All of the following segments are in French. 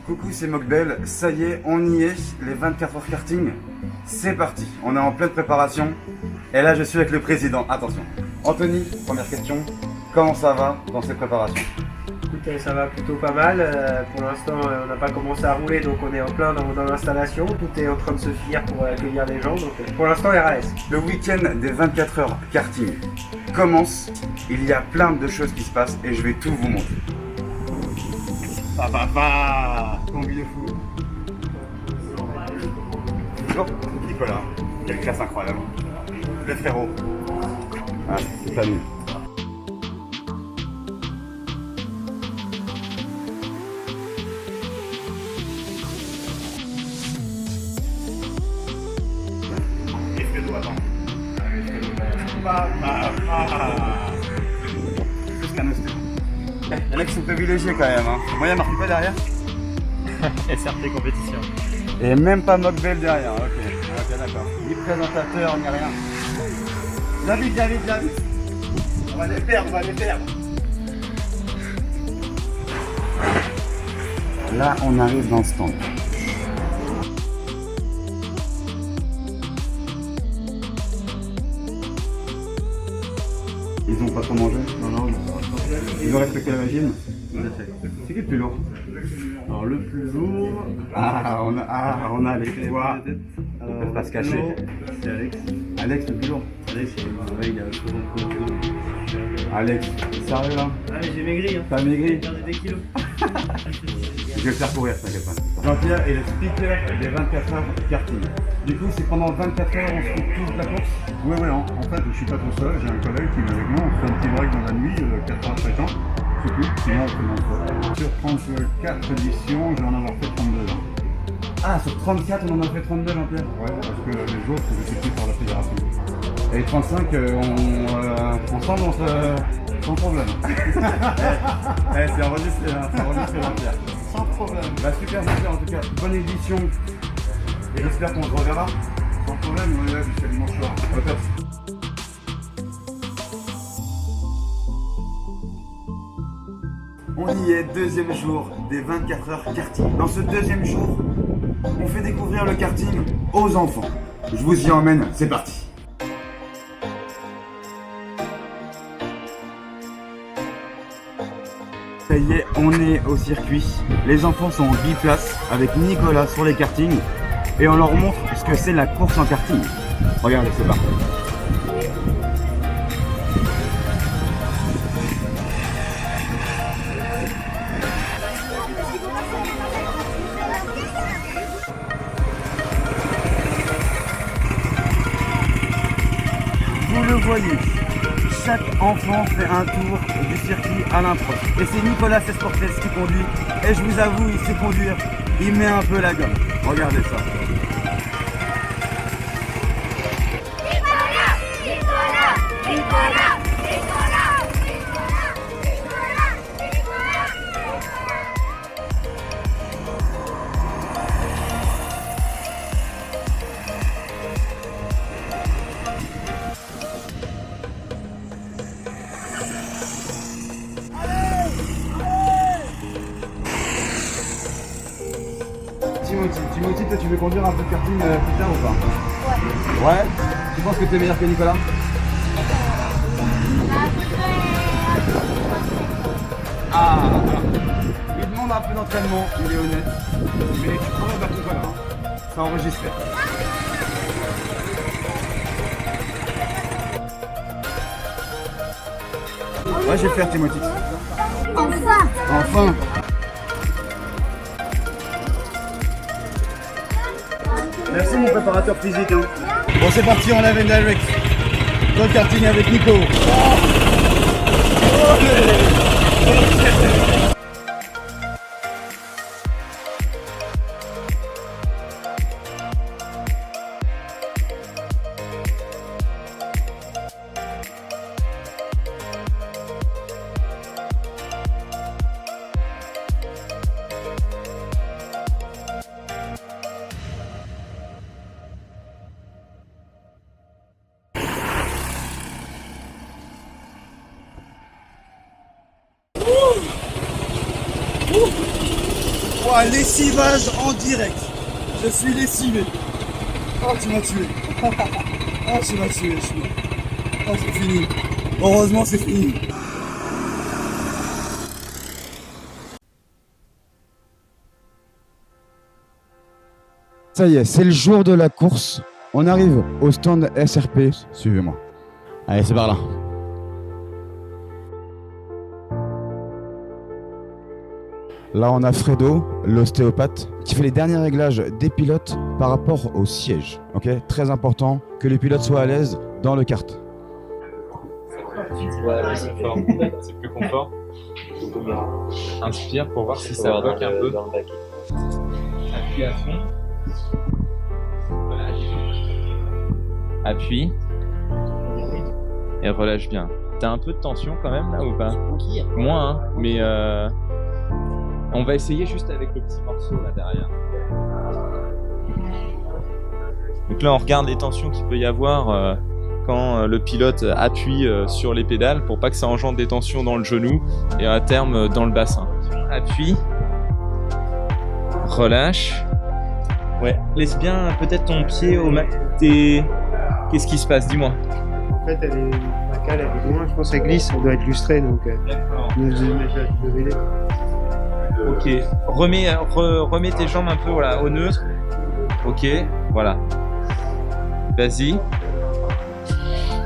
Coucou, c'est Mokbel. Ça y est, on y est. Les 24 heures karting, c'est parti. On est en pleine préparation. Et là, je suis avec le président. Attention. Anthony, première question. Comment ça va dans ces préparations? Écoutez, ça va plutôt pas mal. Pour l'instant, on n'a pas commencé à rouler, donc on est en plein dans l'installation. Tout est en train de se finir pour accueillir les gens. Donc pour l'instant, RAS. Le week-end des 24 heures karting commence. Il y a plein de choses qui se passent et je vais tout vous montrer. Papa, combi de fou. Bonjour, Nicolas. Quelle classe incroyable. Le frérot. Ah, c'est à nous. Plus qu'un ostéo. Il y en a qui sont privilégiés quand même. Hein. Moi, il y a Marc pas derrière. SRT compétition. Et même pas Mokbel derrière. Ok, d'accord. Ni présentateur, ni rien. Viens vite, viens vite, viens vite. On va les perdre, on va les perdre. Là, on arrive dans le stand. Ils ont pas trop mangé? Non. Ils ont respecté la régime? C'est qui le plus lourd? Alors le plus lourd, on a les poids. Ils peuvent pas se cacher. c'est Alex. Alex le plus lourd. Alex, il a 60 kilos. Alex, sérieux là? Ah mais j'ai maigri, hein. T'as maigri? J'ai perdu des kilos. Je vais le faire courir, t'inquiète pas. Jean-Pierre est le speaker des 24 heures karting. Du coup, c'est pendant 24 heures on se fait tous la course? Ouais, en fait, je suis pas tout seul, j'ai un collègue qui est avec moi, on fait un petit break dans la nuit, 4 heures fréquentes, c'est tout, sinon on fait non-stop. Sur 34 éditions, je vais en avoir fait 32 ans. Ah, sur 34, on en a fait 32, Jean-Pierre? Ouais, parce que les autres, c'est effectué par la fédération. Et 35, ensemble, on se... sans problème. C'est enregistré, hein, c'est enregistré, Jean-Pierre. Sans problème. Bah super, Jean-Pierre, en tout cas, bonne édition. Et j'espère qu'on se reverra. Sans problème, on est là jusqu'à dimanche soir. Au top. On y est, deuxième jour des 24 heures karting. Dans ce deuxième jour, on fait découvrir le karting aux enfants. Je vous y emmène, c'est parti. Ça y est, on est au circuit. Les enfants sont en biplace avec Nicolas sur les kartings et on leur montre ce que c'est la course en karting. Regardez, c'est parti. Vous le voyez, chaque enfant fait un tour du circuit à l'impro. Et c'est Nicolas Sportes qui conduit. Et je vous avoue, il sait conduire. Il met un peu la gomme. Regardez ça. Timothy, toi tu veux conduire un peu de karting plus tard ou pas? Ouais. Tu penses que tu es meilleur que Nicolas? Ah, il demande un peu d'entraînement, il est honnête. Mais tu pourrais battre Nicolas, hein. C'est enregistré. Ouais, je vais le faire, Timothy. Enfin. Merci mon préparateur physique. Hein. Bon, c'est parti, on live and direct. Dans le karting avec Nico. un lessivage en direct. Je suis lessivé. Oh, tu m'as tué. Oh, tu m'as tué, je suis... Oh, c'est fini. Heureusement, c'est fini. Ça y est, c'est le jour de la course. On arrive au stand SRP. Suivez-moi. Allez, c'est par là. Là, on a Fredo, l'ostéopathe, qui fait les derniers réglages des pilotes par rapport au siège. Ok, très important que les pilotes soient à l'aise dans le kart. Ouais, c'est fort. C'est plus confort. Inspire pour voir si ça bloque un peu. Appuie à fond. Appuie. Et relâche bien. T'as un peu de tension quand même là ou pas? Moins, hein, mais on va essayer juste avec le petit morceau là derrière. Donc là on regarde les tensions qu'il peut y avoir quand le pilote appuie sur les pédales pour pas que ça engendre des tensions dans le genou et à terme dans le bassin. Appuie. Relâche. Ouais, laisse bien peut-être ton pied au max. Qu'est-ce qui se passe? Dis-moi. En fait, la cale elle est loin, je pense qu'elle glisse, elle doit être lustrée donc. Ok, remets tes jambes un peu voilà, au neutre. Ok, voilà. Vas-y.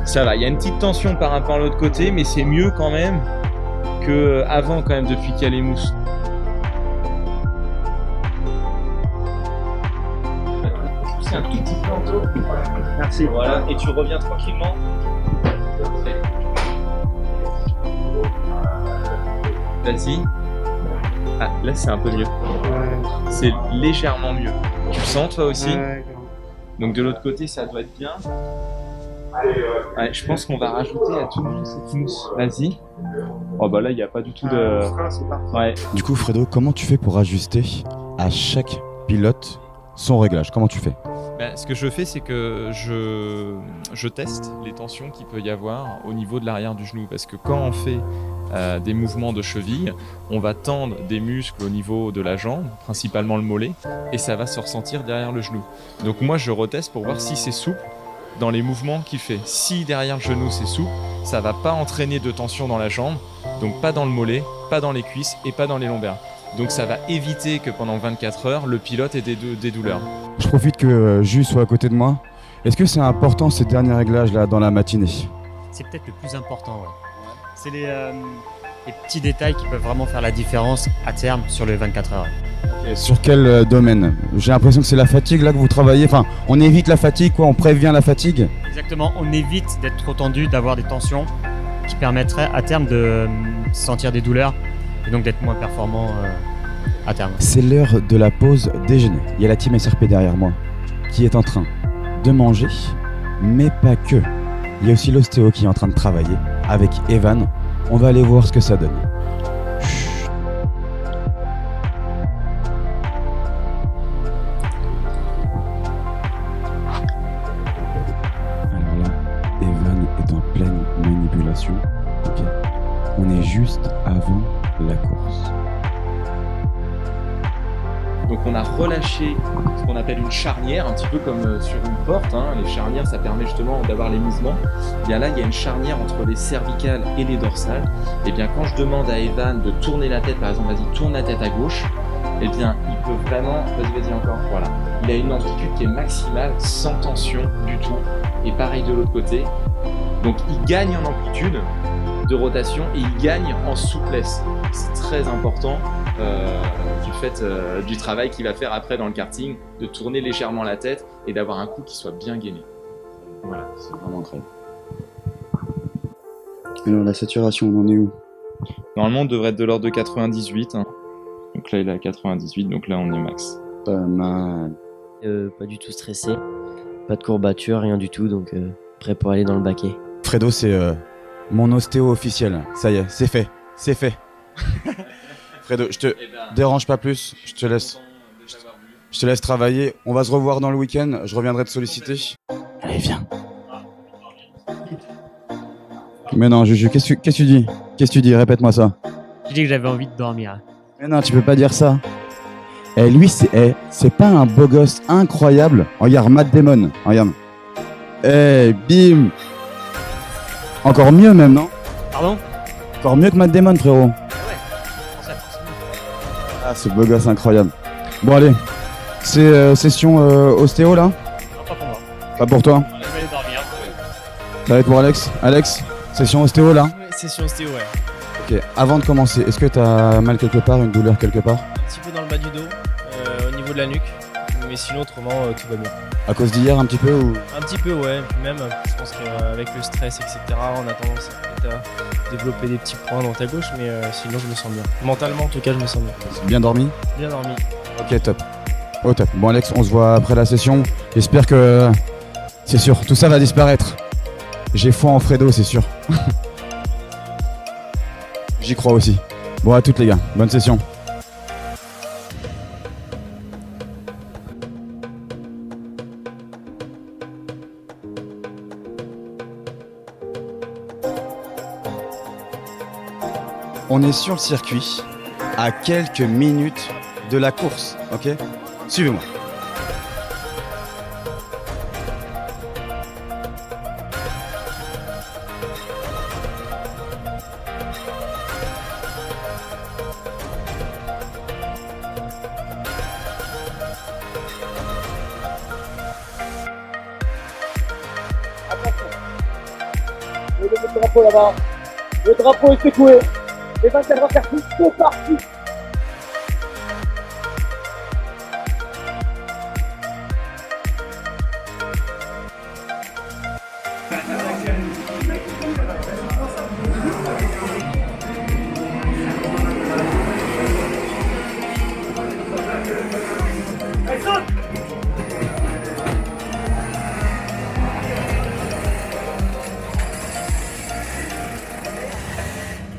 Ça va, il y a une petite tension par rapport à l'autre côté, mais c'est mieux quand même que avant quand même depuis qu'il y a les mousses. C'est un tout petit peu en dos. Merci. Voilà, et tu reviens tranquillement. Vas-y. Ah, là c'est un peu mieux. C'est légèrement mieux. Tu le sens toi aussi? Donc de l'autre côté ça doit être bien. Ouais, je pense qu'on va rajouter à tout le monde cette mousse. Vas-y. Oh bah là il n'y a pas du tout de... Ouais. Du coup, Fredo, comment tu fais pour ajuster à chaque pilote son réglage? Comment tu fais? Ben, ce que je fais, c'est que je teste les tensions qu'il peut y avoir au niveau de l'arrière du genou. Parce que quand on fait des mouvements de cheville, on va tendre des muscles au niveau de la jambe, principalement le mollet, et ça va se ressentir derrière le genou. Donc moi, je reteste pour voir si c'est souple dans les mouvements qu'il fait. Si derrière le genou, c'est souple, ça va pas entraîner de tension dans la jambe, donc pas dans le mollet, pas dans les cuisses et pas dans les lombaires. Donc ça va éviter que pendant 24 heures, le pilote ait des douleurs. Je profite que Jus soit à côté de moi. Est-ce que c'est important ces derniers réglages là dans la matinée? C'est peut-être le plus important, ouais. C'est les petits détails qui peuvent vraiment faire la différence à terme sur les 24 heures. Et sur quel domaine? J'ai l'impression que c'est la fatigue là que vous travaillez. Enfin, on évite la fatigue, quoi. On prévient la fatigue. Exactement, on évite d'être trop tendu, d'avoir des tensions qui permettraient à terme de sentir des douleurs et donc d'être moins performant à terme. C'est l'heure de la pause déjeuner. Il y a la team SRP derrière moi qui est en train de manger, mais pas que. Il y a aussi l'ostéo qui est en train de travailler avec Evan. On va aller voir ce que ça donne. Chut. Alors là, Evan est en pleine manipulation. Okay. On est juste avant la course. Donc on a relâché ce qu'on appelle une charnière, un petit peu comme sur une porte. Hein. Les charnières, ça permet justement d'avoir les mouvements. Et bien là, il y a une charnière entre les cervicales et les dorsales. Et bien quand je demande à Evan de tourner la tête, par exemple, vas-y, tourne la tête à gauche, et bien il peut vraiment, vas-y encore, voilà. Il a une amplitude qui est maximale, sans tension du tout. Et pareil de l'autre côté. Donc il gagne en amplitude de rotation et il gagne en souplesse. C'est très important du fait du travail qu'il va faire après dans le karting, de tourner légèrement la tête et d'avoir un coup qui soit bien gainé. Voilà, c'est vraiment très bien. Alors la saturation, on en est où? Normalement, on devrait être de l'ordre de 98. Hein. Donc là, il est à 98, donc là, on est max. Pas mal. Pas du tout stressé, pas de courbature, rien du tout, donc prêt pour aller dans le baquet. Fredo, c'est mon ostéo officiel. Ça y est, c'est fait. C'est fait. Fredo, je te dérange pas plus. Je te laisse travailler. On va se revoir dans le week-end. Je reviendrai te solliciter. Allez, viens. Mais non, Juju, qu'est-ce que tu dis? Qu'est-ce que tu dis? Répète-moi ça. J'ai dit que j'avais envie de dormir. Mais non, tu peux pas dire ça. Eh, lui, c'est pas un beau gosse incroyable. Regarde, Matt Damon. Regarde. Eh, bim. Encore mieux même, non? Pardon? Encore mieux que Matt Damon, frérot. Ah, ce beau gosse incroyable. Bon, allez. C'est session ostéo, là? Non, pas pour moi. Pas pour toi? Je vais aller dormir. Ça va être pour Alex? Alex, session ostéo, là? Ouais, session ostéo, ouais. Ok, avant de commencer, est-ce que t'as mal quelque part, une douleur quelque part? Un petit peu dans le bas du dos, au niveau de la nuque. Mais sinon, autrement, tout va bien. À cause d'hier, un petit peu ou... Un petit peu, ouais. Puis même, je pense qu'avec le stress, etc., on a tendance peut-être à développer des petits points dans ta gauche, mais sinon, je me sens bien. Mentalement, en tout cas, je me sens bien. Bien dormi? Bien dormi. Ok, top. Oh, top. Bon, Alex, on se voit après la session. J'espère que... C'est sûr, tout ça va disparaître. J'ai foi en Fredo, c'est sûr. J'y crois aussi. Bon, à toutes les gars. Bonne session. On est sur le circuit, à quelques minutes de la course, ok? Suivez-moi. Le drapeau là-bas. Le drapeau est secoué. Les 24 kartings sont partis.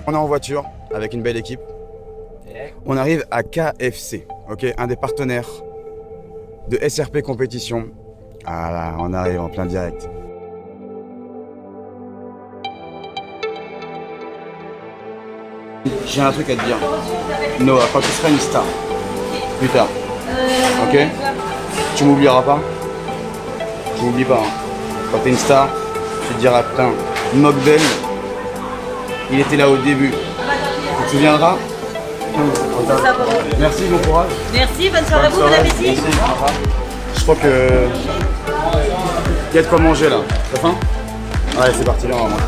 On est en voiture avec une belle équipe. On arrive à KFC, ok, un des partenaires de SRP Compétition. Ah là, on arrive en plein direct. J'ai un truc à te dire. Noah, quand tu seras une star, plus tard, ok, tu m'oublieras pas. Tu m'oublies pas. Hein. Quand t'es une star, tu te diras putain, Mokbel, il était là au début. Tu te souviendras? Merci, bon courage. Merci, bonne soirée à vous, bon appétit. Merci. Je crois que... Il y a de quoi manger là. T'as faim? Allez, c'est parti, là on va manger.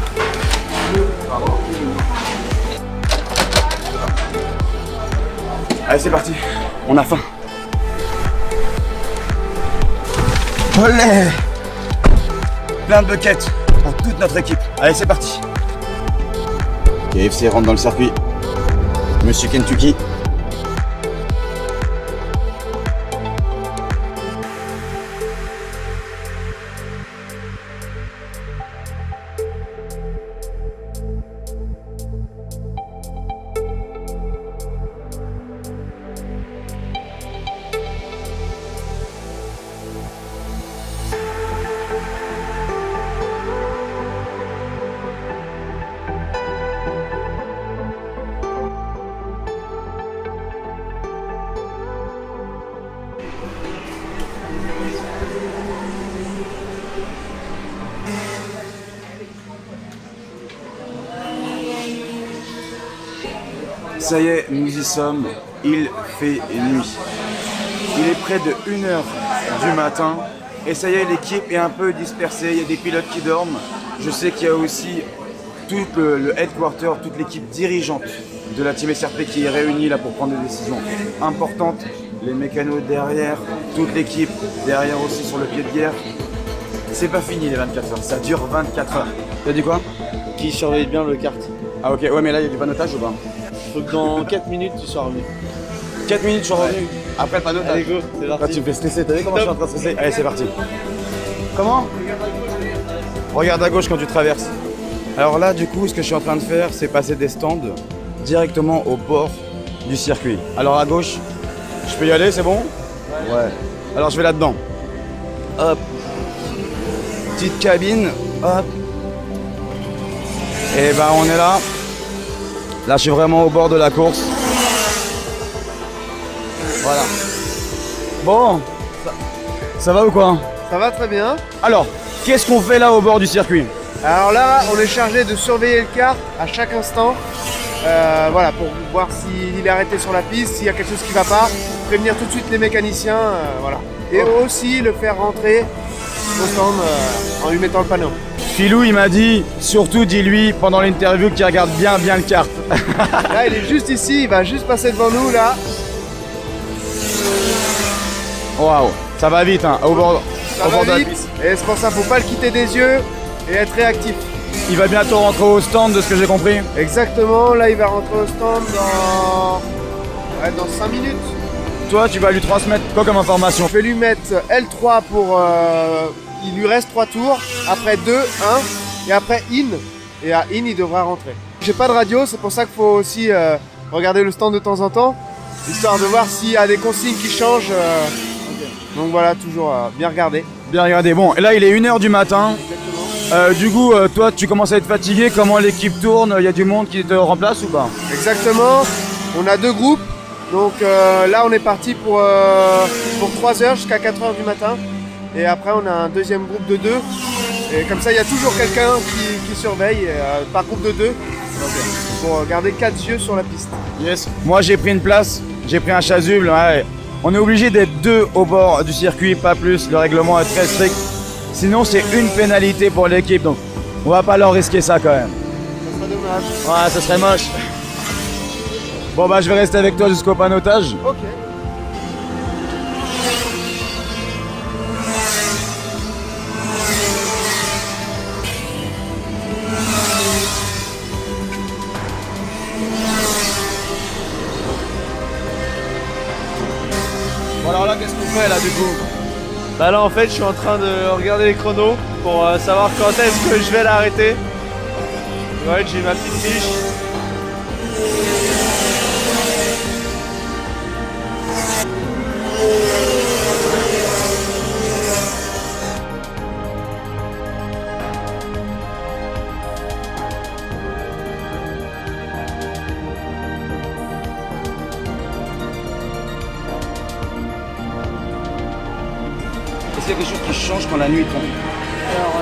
Allez, c'est parti. On a faim. Olé! Plein de buckets pour toute notre équipe. Allez, c'est parti. KFC rentre dans le circuit. Monsieur Kentucky. Ça y est, nous y sommes, il fait nuit. Il est près de 1h du matin et ça y est, l'équipe est un peu dispersée, il y a des pilotes qui dorment. Je sais qu'il y a aussi tout le headquarter, toute l'équipe dirigeante de la team SRP qui est réunie là pour prendre des décisions importantes. Les mécanos derrière, toute l'équipe derrière aussi sur le pied de guerre. C'est pas fini les 24 heures, ça dure 24 heures. T'as dit quoi? Qui surveille bien le kart. Ah ok, ouais mais là il y a du panotage ou pas? Faut que dans 4 minutes tu sois revenu. 4 minutes, je suis revenu. Après le panotage. Allez go, c'est Là parti. tu me fais stresser, t'as vu comment je suis en train de stresser? Allez c'est parti. Comment? Regarde à gauche quand tu traverses. Alors là du coup ce que je suis en train de faire c'est passer des stands directement au bord du circuit. Alors à gauche, je peux y aller, c'est bon? Ouais. Alors je vais là-dedans. Hop. Petite cabine, hop. Et ben on est là. Là je suis vraiment au bord de la course. Voilà. Bon, ça va ou quoi? Ça va très bien. Alors, qu'est-ce qu'on fait là au bord du circuit? Alors là, on est chargé de surveiller le kart à chaque instant. Voilà, pour voir s'il est arrêté sur la piste, s'il y a quelque chose qui ne va pas, prévenir tout de suite les mécaniciens, voilà. Et aussi le faire rentrer au stand en lui mettant le panneau. Philou, il m'a dit, surtout dis-lui pendant l'interview qu'il regarde bien le kart. Là, il est juste ici, il va juste passer devant nous, là. Waouh, ça va vite, hein, au bord de la vite, piste. et c'est pour ça qu'il ne faut pas le quitter des yeux et être réactif. Il va bientôt rentrer au stand, de ce que j'ai compris. Exactement, là il va rentrer au stand dans 5 minutes. Toi, tu vas lui transmettre quoi comme information? Je vais lui mettre L3 pour... il lui reste 3 tours, après 2, 1, et après in. Et à in, il devra rentrer. J'ai pas de radio, c'est pour ça qu'il faut aussi regarder le stand de temps en temps, histoire de voir s'il y a des consignes qui changent. Donc voilà, toujours bien regarder. Bien regarder. Bon, et là il est 1h du matin. Du coup, toi tu commences à être fatigué, comment l'équipe tourne? Il y a du monde qui te remplace ou pas? Exactement, on a 2 groupes. Donc là on est parti pour 3 heures jusqu'à 4 heures du matin. Et après on a un deuxième groupe de 2. Et comme ça il y a toujours quelqu'un qui surveille par groupe de 2. Pour garder 4 yeux sur la piste. Yes. Moi j'ai pris une place, j'ai pris un chasuble. Ouais. On est obligé d'être 2 au bord du circuit, pas plus. Le règlement est très strict. Sinon c'est une pénalité pour l'équipe. Donc on va pas leur risquer ça quand même. Ça serait dommage. Ouais, ça serait moche. Bon bah je vais rester avec toi jusqu'au panotage. Ok. Bon alors là qu'est-ce qu'on fait là du coup? Bah là en fait je suis en train de regarder les chronos pour savoir quand est-ce que je vais l'arrêter. Ouais, j'ai ma petite fiche. Est-ce qu'il y a quelque chose qui change quand la nuit tombe? Alors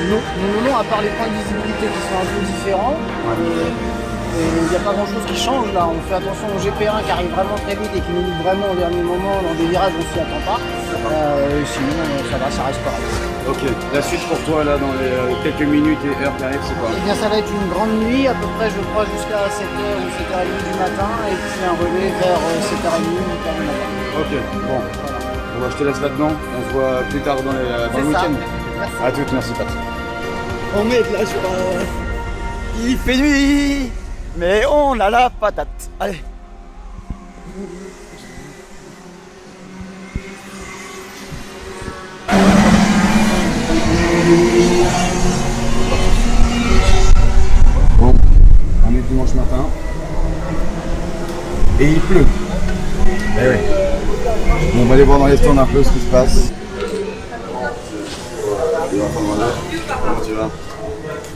non, à part les points de visibilité qui sont un peu différents, il n'y a pas grand chose qui change là. On fait attention au GP1 qui arrive vraiment très vite et qui nous loupe vraiment au dernier moment dans des virages où on s'y attend pas. Sinon ça va, ça reste pareil. Ok, la suite pour toi là dans les quelques minutes et heures qui arrivent c'est quoi? Eh bien ça va être une grande nuit, à peu près je crois jusqu'à 7h ou 7h30 du matin et puis un relais vers 7h30 ou 8h du matin. Ok, bon. Voilà. Bon bah, je te laisse là-dedans, on se voit plus tard dans le week-end. A toutes, merci Pat. On met là sur... Il fait nuit, mais on a la patate. Allez. Bon, on est dimanche matin. Et il pleut. Eh oui. Bon, on va aller voir dans les stands un peu ce qui se passe. Comment tu vas?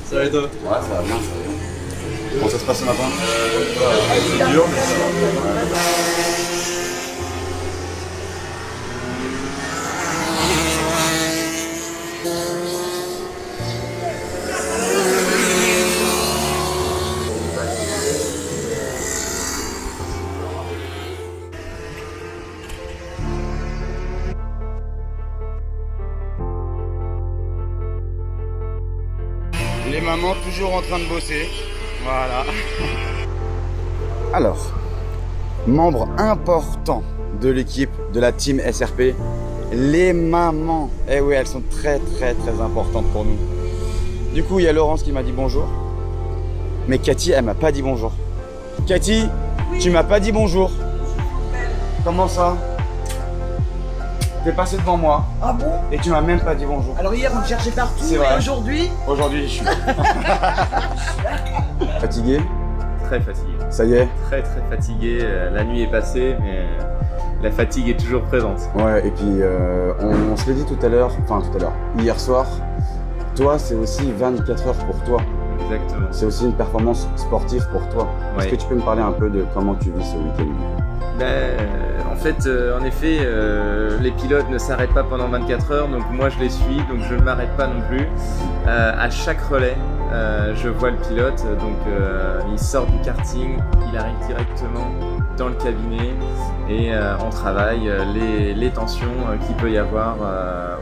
Ça va et toi? Ouais, ça va bien, ça va bien. Comment ça se passe ce matin? C'est dur. Les mamans toujours en train de bosser. Voilà. Alors, membre important de l'équipe de la team SRP, les mamans. Eh oui, elles sont très importantes pour nous. Du coup, il y a Laurence qui m'a dit bonjour. Mais Cathy, elle m'a pas dit bonjour. Cathy, tu m'as pas dit bonjour. Comment ça? T'es passé devant moi. Ah bon? Et tu m'as même pas dit bonjour. Alors hier on te cherchait partout C'est et vrai. aujourd'hui? Aujourd'hui, je suis là. Fatigué? Très fatigué. Ça y est? Très fatigué. La nuit est passée, mais la fatigue est toujours présente. Ouais, et puis on se l'est dit tout à l'heure, hier soir, toi c'est aussi 24 heures pour toi. Exactement. C'est aussi une performance sportive pour toi. Ouais. Est-ce que tu peux me parler un peu de comment tu vis ce week-end? Ben, En fait, en effet, les pilotes ne s'arrêtent pas pendant 24 heures, donc moi je les suis, donc je ne m'arrête pas non plus. À chaque relais, je vois le pilote, donc il sort du karting, il arrive directement dans le cabinet et on travaille les tensions qu'il peut y avoir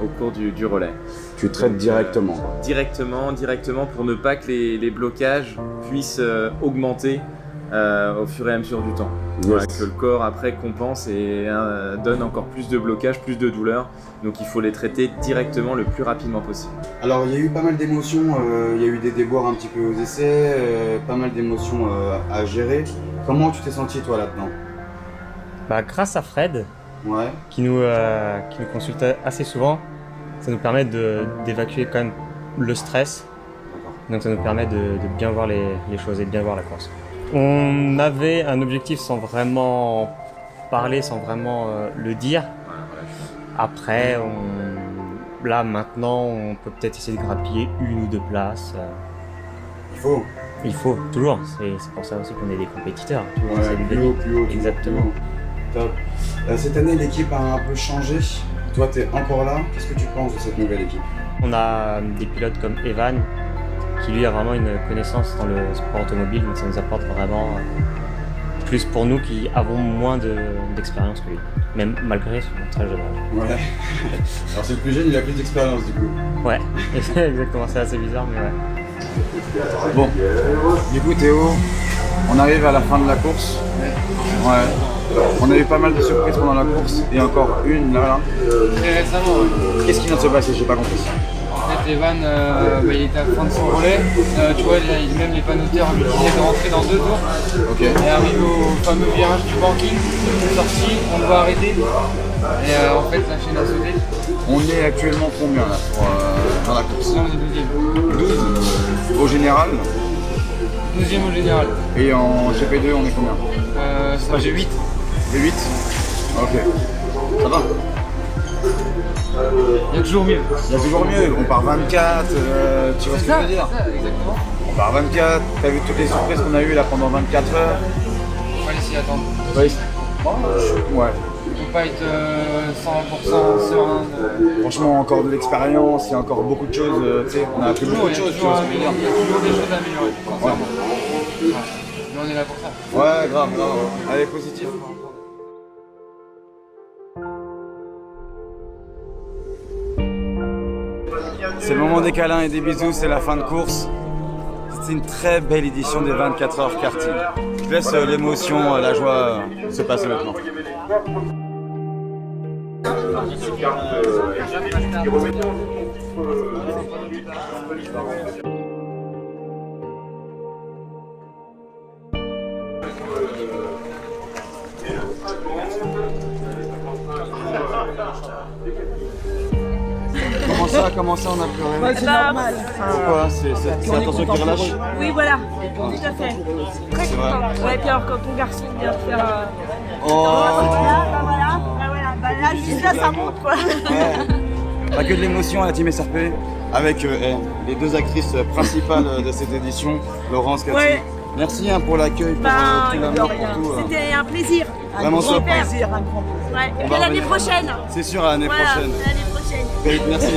au cours du relais. Tu traites directement. Directement pour ne pas que les blocages puissent augmenter au fur et à mesure du temps. Yes. Voilà, que le corps après compense et donne encore plus de blocages, plus de douleur. Donc il faut les traiter directement le plus rapidement possible. Alors il y a eu pas mal d'émotions, il y a eu des déboires un petit peu aux essais, pas mal d'émotions à gérer. Comment tu t'es senti toi là-dedans? Grâce à Fred, Ouais. qui nous consulte assez souvent, ça nous permet d'évacuer quand même le stress. Donc ça nous permet de bien voir les choses et de bien voir la course. On avait un objectif sans vraiment parler, sans vraiment le dire. Après, là maintenant, on peut peut-être essayer de grappiller 1 ou 2 places. Il faut, toujours. C'est pour ça aussi qu'on est des compétiteurs. Ouais, plus haut. Exactement. Top. Cette année, l'équipe a un peu changé. Toi, tu es encore là. Qu'est-ce que tu penses de cette nouvelle équipe? On a des pilotes comme Evan, qui lui a vraiment une connaissance dans le sport automobile, donc ça nous apporte vraiment plus pour nous qui avons moins d'expérience que lui, même malgré son très jeune âge. Ouais. Alors c'est le plus jeune, il a plus d'expérience du coup. Ouais, exactement, c'est assez bizarre, mais ouais. Bon, du coup Théo, on arrive à la fin de la course. Ouais. On a eu pas mal de surprises pendant la course, et encore une là. Très récemment, ouais. Qu'est-ce qui vient de se passer? J'ai pas compris. En fait, Evan, il était à la fin de son relais. Tu vois, même les panneauteurs lui disaient de rentrer dans 2 tours. Okay. Et arrive au fameux virage du banking, sorti, on le voit arrêter. Et en fait, la chaîne a sauté. On est actuellement combien là dans la course? Là, on est 12e. 12 au général. 12e au général. Et en GP2, on est combien? J'ai 8. Les 8. Ok. Ça va. Il y a toujours mieux. Il y a toujours mieux. On part 24, tu vois ce que je veux dire? C'est ça, exactement. On part 24, t'as vu toutes les surprises qu'on a eues là pendant 24 heures? On va laisser attendre. Ouais. Ouais. Faut pas être 100% serein. Franchement, encore de l'expérience, il y a encore beaucoup de choses, tu sais, on a appris beaucoup de choses, tu vois ce que je veux dire? Il y a toujours des choses à améliorer, sincèrement. Ouais. Mais on est là pour ça. Ouais, grave. Allez, positif. C'est le moment des câlins et des bisous, c'est la fin de course. C'était une très belle édition des 24 heures karting. Je laisse l'émotion, la joie se passer maintenant. Comment ça on a pleuré? C'est normal. Pourquoi? C'est l'attention qui relâche? Oui, voilà, tout à fait. Très content. Ouais, puis alors quand ton garçon vient faire. Là, juste là, ça monte quoi. Pas que de l'émotion à la team SRP, avec les 2 actrices principales de cette édition, Laurence, Cathy. Ouais. Merci pour l'accueil, pour tout l'amour, pour tout. C'était un plaisir. Vraiment super. plaisir, Ouais. Et puis l'année prochaine. C'est sûr, à l'année prochaine. L'année prochaine. Merci.